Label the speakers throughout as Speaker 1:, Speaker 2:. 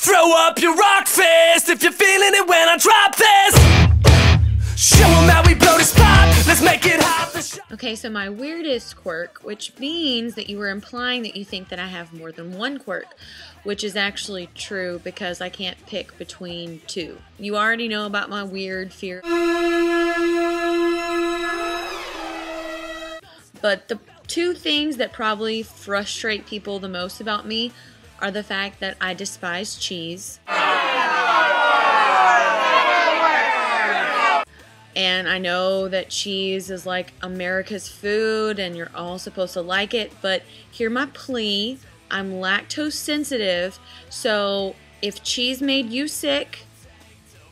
Speaker 1: Throw up your rock fist if you're feeling it when I drop this. Show 'em how we blow this pop. Let's make it hot.
Speaker 2: Okay, so my weirdest quirk, which means that you were implying that you think that I have more than one quirk, which is actually true because I can't pick between two. You already know about my weird fear. But the two things that probably frustrate people the most about me are the fact that I despise cheese. And I know that cheese is like America's food and you're all supposed to like it, but hear my plea. I'm lactose sensitive, so if cheese made you sick,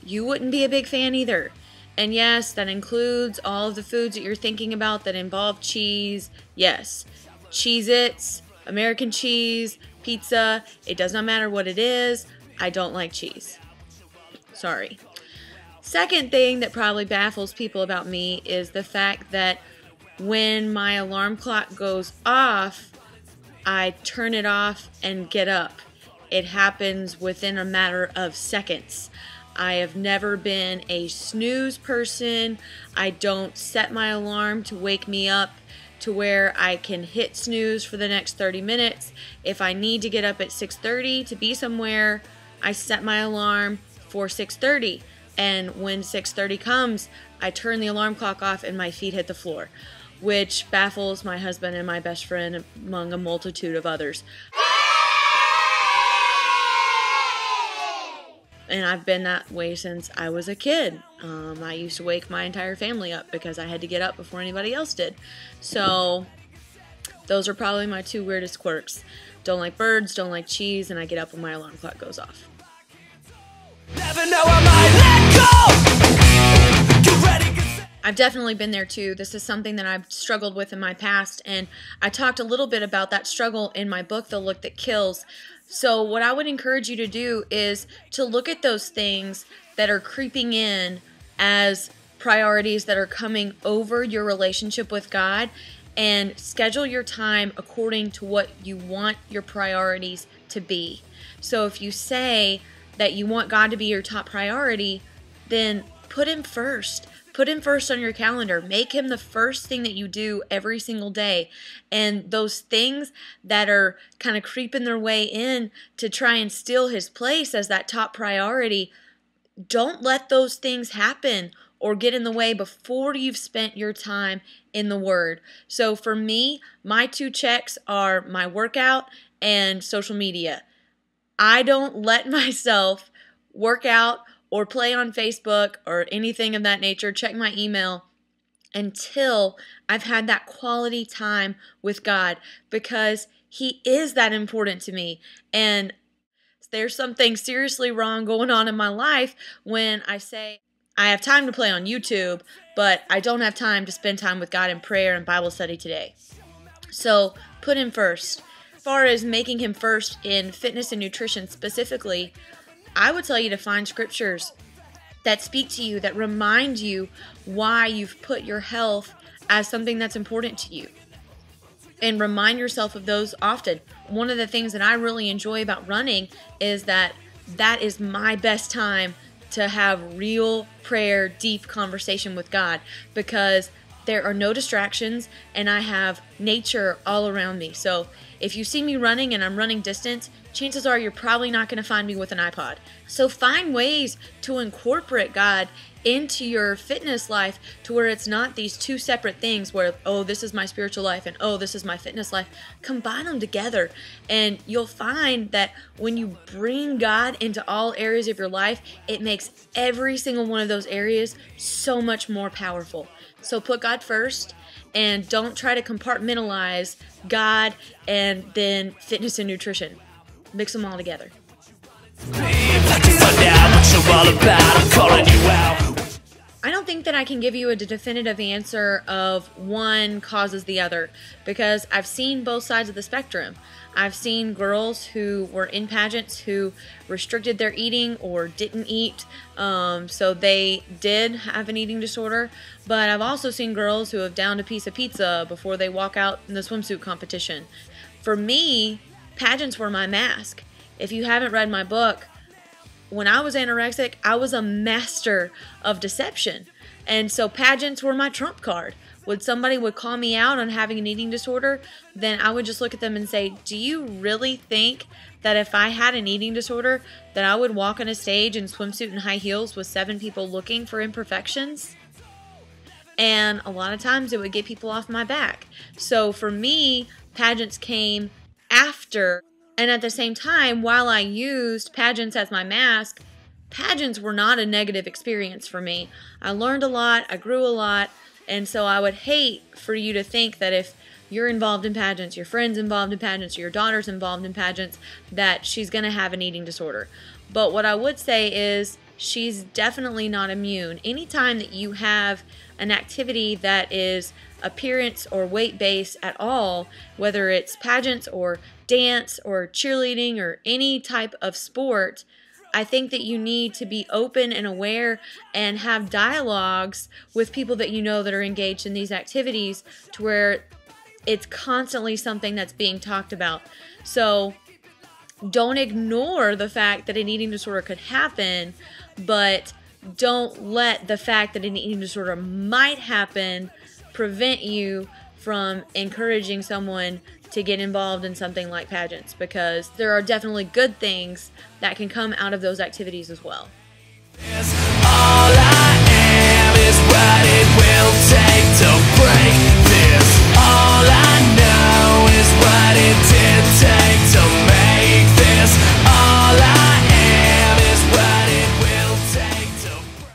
Speaker 2: you wouldn't be a big fan either. And yes, that includes all of the foods that you're thinking about that involve cheese. Yes, Cheez-Its, American cheese, pizza, it does not matter what it is. I don't like cheese. Sorry. Second thing that probably baffles people about me is the fact that when my alarm clock goes off, I turn it off and get up. It happens within a matter of seconds. I have never been a snooze person. I don't set my alarm to wake me up to where I can hit snooze for the next 30 minutes. If I need to get up at 6:30 to be somewhere, I set my alarm for 6:30. And when 6:30 comes, I turn the alarm clock off and my feet hit the floor, which baffles my husband and my best friend among a multitude of others. And I've been that way since I was a kid. I used to wake my entire family up because I had to get up before anybody else did. So those are probably my two weirdest quirks. Don't like birds, don't like cheese, and I get up when my alarm clock goes off.
Speaker 1: Never know I might let go. Get ready, get set.
Speaker 2: I've definitely been there too. This is something that I've struggled with in my past, and I talked a little bit about that struggle in my book, The Look That Kills. So what I would encourage you to do is to look at those things that are creeping in as priorities that are coming over your relationship with God, and schedule your time according to what you want your priorities to be. So if you say that you want God to be your top priority, then put Him first. Put Him first on your calendar. Make Him the first thing that you do every single day. And those things that are kind of creeping their way in to try and steal His place as that top priority, don't let those things happen or get in the way before you've spent your time in the Word. So for me, my two checks are my workout and social media. I don't let myself work out or play on Facebook or anything of that nature, check my email, until I've had that quality time with God, because He is that important to me. And there's something seriously wrong going on in my life when I say I have time to play on YouTube, but I don't have time to spend time with God in prayer and Bible study today. So put Him first. As far as making Him first in fitness and nutrition specifically, I would tell you to find scriptures that speak to you, that remind you why you've put your health as something that's important to you. And remind yourself of those often. One of the things that I really enjoy about running is that is my best time to have real prayer, deep conversation with God, because there are no distractions and I have nature all around me. So if you see me running and I'm running distance, chances are you're probably not going to find me with an iPod. So find ways to incorporate God into your fitness life to where it's not these two separate things where, oh, this is my spiritual life and oh, this is my fitness life. Combine them together and you'll find that when you bring God into all areas of your life, it makes every single one of those areas so much more powerful. So put God first and don't try to compartmentalize God and then fitness and nutrition. Mix them all together. I don't think that I can give you a definitive answer of one causes the other, because I've seen both sides of the spectrum. I've seen girls who were in pageants who restricted their eating or didn't eat, so they did have an eating disorder. But I've also seen girls who have downed a piece of pizza before they walk out in the swimsuit competition. For me, pageants were my mask. If you haven't read my book, when I was anorexic, I was a master of deception. And so pageants were my trump card. When somebody would call me out on having an eating disorder, then I would just look at them and say, do you really think that if I had an eating disorder, that I would walk on a stage in swimsuit and high heels with 7 people looking for imperfections? And a lot of times it would get people off my back. So for me, pageants came after. And at the same time, while I used pageants as my mask, pageants were not a negative experience for me. I learned a lot, I grew a lot, and so I would hate for you to think that if you're involved in pageants, your friend's involved in pageants, or your daughter's involved in pageants, that she's going to have an eating disorder. But what I would say is she's definitely not immune. Anytime that you have an activity that is appearance or weight-based at all, whether it's pageants or dance or cheerleading or any type of sport, I think that you need to be open and aware and have dialogues with people that you know that are engaged in these activities to where it's constantly something that's being talked about. So don't ignore the fact that an eating disorder could happen, but don't let the fact that an eating disorder might happen prevent you from encouraging someone to get involved in something like pageants, because there are definitely good things that can come out of those activities as well.
Speaker 1: All I am is what